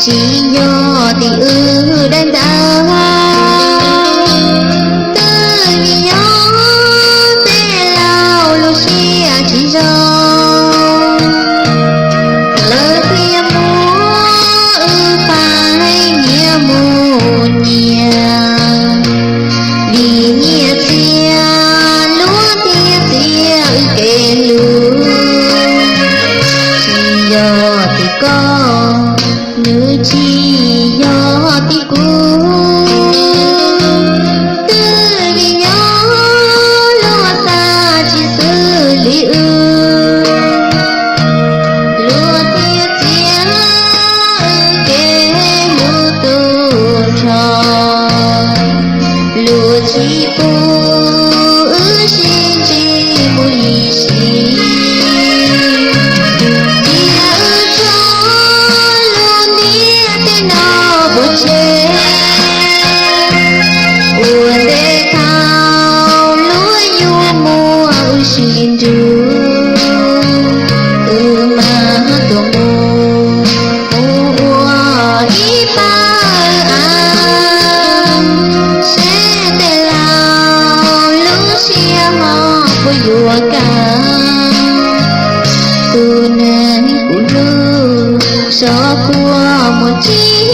chỉ nhỏ thì đang đau từ nhỏ sẽ lao lúc xia chỉ rồi lỡ kia mua phải nghĩa mua nhà vì nghĩa xia lúa tia xia kề lúa chỉ nhỏ thì có nữ chi nhỏ tí cú từ vì nhỏ lúa xa chỉ xử lý lúa tiết chia kê lúa tu tròn lúa chi cú xin chi mùi xì cho qua một chiếc